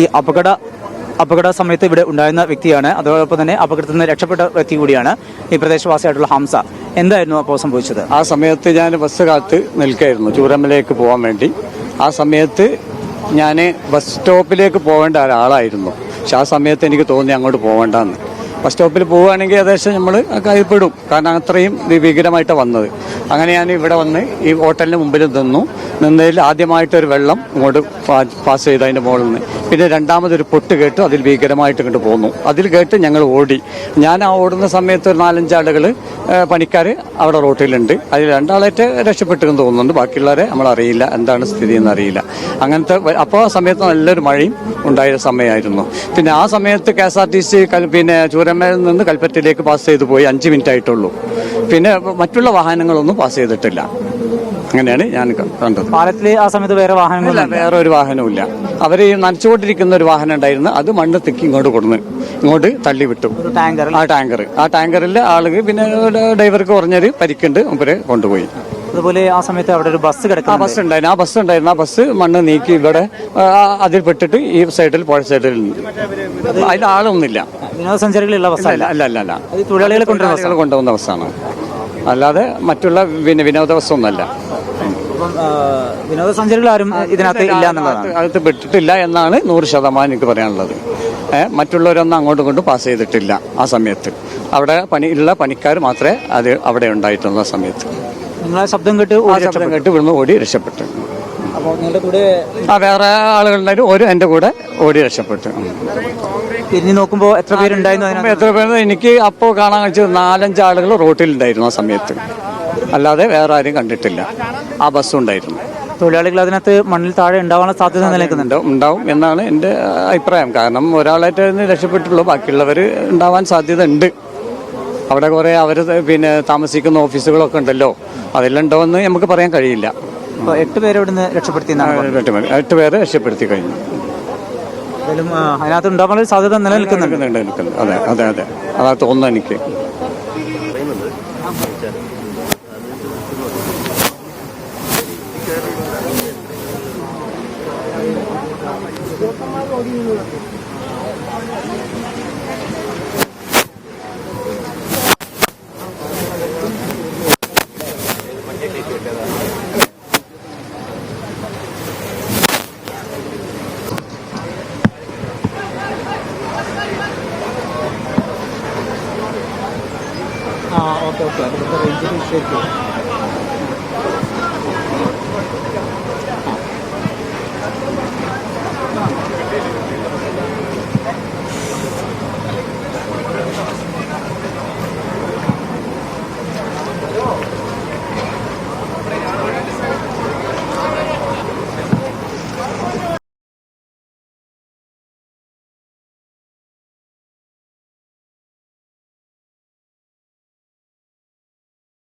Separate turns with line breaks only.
ഈ അപകട സമയത്ത് ഇവിടെ ഉണ്ടായിരുന്ന വ്യക്തിയാണ്. അതോടൊപ്പം തന്നെ അപകടത്തിൽ നിന്ന് രക്ഷപ്പെട്ട വ്യക്തി കൂടിയാണ് ഈ പ്രദേശവാസിയായിട്ടുള്ള ഹംസ. എന്തായിരുന്നു അപ്പോൾ സംഭവിച്ചത്?
ആ സമയത്ത് ഞാൻ ബസ് കാത്ത് നിൽക്കായിരുന്നു ചൂരമ്മലേക്ക് പോകാൻ വേണ്ടി. ആ സമയത്ത് ഞാൻ ബസ് സ്റ്റോപ്പിലേക്ക് പോകേണ്ട ഒരാളായിരുന്നു. പക്ഷെ ആ സമയത്ത് എനിക്ക് തോന്നി അങ്ങോട്ട് പോകണ്ടെന്ന്. ബസ് സ്റ്റോപ്പിൽ പോവുകയാണെങ്കിൽ ഏകദേശം നമ്മൾ കൈപ്പെടും, കാരണം അത്രയും ഭീകരമായിട്ടാണ് വന്നത്. അങ്ങനെ ഞാൻ ഇവിടെ വന്ന് ഈ ഹോട്ടലിന് മുമ്പിൽ നിന്നതിൽ ആദ്യമായിട്ടൊരു വെള്ളം ഇങ്ങോട്ട് പാസ് ചെയ്ത് അതിൻ്റെ മുകളിൽ നിന്ന്, പിന്നെ രണ്ടാമതൊരു പൊട്ട് കേട്ടു, അതിൽ ഭീകരമായിട്ട് ഇങ്ങോട്ട് പോന്നു. അതിൽ കേട്ട് ഞങ്ങൾ ഓടി. ഞാൻ ആ ഓടുന്ന സമയത്ത് ഒരു 4-5 ആളുകൾ പണിക്കാർ അവിടെ റോട്ടിലുണ്ട്. അതിൽ 2 ആളേറ്റ് രക്ഷപ്പെട്ടെന്ന് തോന്നുന്നുണ്ട്. ബാക്കിയുള്ളവരെ നമ്മളറിയില്ല, എന്താണ് സ്ഥിതി എന്നറിയില്ല. അങ്ങനത്തെ അപ്പോൾ ആ സമയത്ത് നല്ലൊരു മഴയും ഉണ്ടായ സമയമായിരുന്നു. പിന്നെ ആ സമയത്ത് KSRTC പിന്നെ ചൂരമ്മയിൽ നിന്ന് കൽപ്പറ്റയിലേക്ക് പാസ് ചെയ്ത് പോയി 5 മിനിറ്റ് ആയിട്ടുള്ളൂ. പിന്നെ മറ്റുള്ള വാഹനങ്ങളൊന്നും പാസ് ചെയ്തിട്ടില്ല. അങ്ങനെയാണ് ഞാൻ കണ്ടത്.
പാലത്തിൽ ആ സമയത്ത് വേറെ വാഹനങ്ങളില്ല,
വേറെ ഒരു വാഹനവും ഇല്ല. അവർ നനച്ചുകൊണ്ടിരിക്കുന്ന ഒരു വാഹനം ഉണ്ടായിരുന്നു, അത് മണ്ണ് തിക്കി ഇങ്ങോട്ട് തള്ളിവിട്ടു. ആ ടാങ്കറിലെ ആളുകൾ, പിന്നെ ഡ്രൈവർക്ക് കുറഞ്ഞൊരു പരിക്കുണ്ട്, മുമ്പേ കൊണ്ടുപോയി.
അതുപോലെ ആ സമയത്ത് അവിടെ ഒരു ബസ്
ഉണ്ടായിരുന്നു. ആ ബസ് മണ്ണ് നീക്കി ഇവിടെ അതിൽ പെട്ടിട്ട് ഈ സൈഡിൽ പുഴ സൈഡിൽ അതിൽ ആളൊന്നുമില്ല.
വിനോദസഞ്ചാരികളുള്ള ബസ്സല്ല.
അല്ല,
തൊഴിലാളികളെ
കൊണ്ടുപോകുന്ന ബസ്സാണ്, അല്ലാതെ മറ്റുള്ള വിനോദ ബസ്സൊന്നുമല്ല.
വിനോദസഞ്ചാരികൾ ആരും ഇതിനകത്ത് ഇല്ല എന്നുള്ളതാണ്.
അകത്ത് പെട്ടിട്ടില്ല എന്നാണ് 100% എനിക്ക് പറയാനുള്ളത്. മറ്റുള്ളവരൊന്നും അങ്ങോട്ടും ഇങ്ങോട്ടും പാസ് ചെയ്തിട്ടില്ല. ആ സമയത്ത് അവിടെ പണിക്കാർ മാത്രമേ അത് അവിടെ ഉണ്ടായിട്ടുള്ള സമയത്ത്.
നിങ്ങളെ ശബ്ദം കേട്ട്
ഇവിടുന്ന് ഓടി രക്ഷപ്പെട്ടു.
അപ്പോൾ നിങ്ങളുടെ കൂടെ
വേറെ ആളുകളുണ്ടായിരുന്നു, എൻ്റെ കൂടെ ഓടി രക്ഷപ്പെട്ടു.
തിരിഞ്ഞു നോക്കുമ്പോൾ എത്ര പേരുണ്ടായിരുന്നു?
എത്ര പേര് എനിക്ക് അപ്പോൾ കാണാൻ കഴിച്ചത് 4-5 ആളുകൾ റോട്ടിലുണ്ടായിരുന്നു ആ സമയത്ത്, അല്ലാതെ വേറെ ആരും കണ്ടിട്ടില്ല. ആ ബസ്സുണ്ടായിരുന്നു.
തൊഴിലാളികൾ അതിനകത്ത് മണ്ണിൽ താഴെ ഉണ്ടാവാനുള്ള സാധ്യത നിലനിൽക്കുന്നുണ്ട്.
ഉണ്ടാവും എന്നാണ് എൻ്റെ അഭിപ്രായം. കാരണം ഒരാളായിട്ട് രക്ഷപ്പെട്ടുള്ളൂ, ബാക്കിയുള്ളവർ ഉണ്ടാവാൻ സാധ്യത ഉണ്ട്. അവിടെ കുറേ അവർ പിന്നെ താമസിക്കുന്ന ഓഫീസുകളൊക്കെ ഉണ്ടല്ലോ, അതെല്ലാം എന്ന് നമുക്ക് പറയാൻ കഴിയില്ല.
8 പേരെ ഇവിടുന്ന് രക്ഷപ്പെടുത്തി.
8 പേരെ രക്ഷപ്പെടുത്തി കഴിഞ്ഞു.
അതിനകത്ത് ഉണ്ടാവാനുള്ള സാധ്യത നിലനിൽക്കുന്നുണ്ട്.
അതെ അതാ തോന്നുന്നു എനിക്ക്.
Okay, range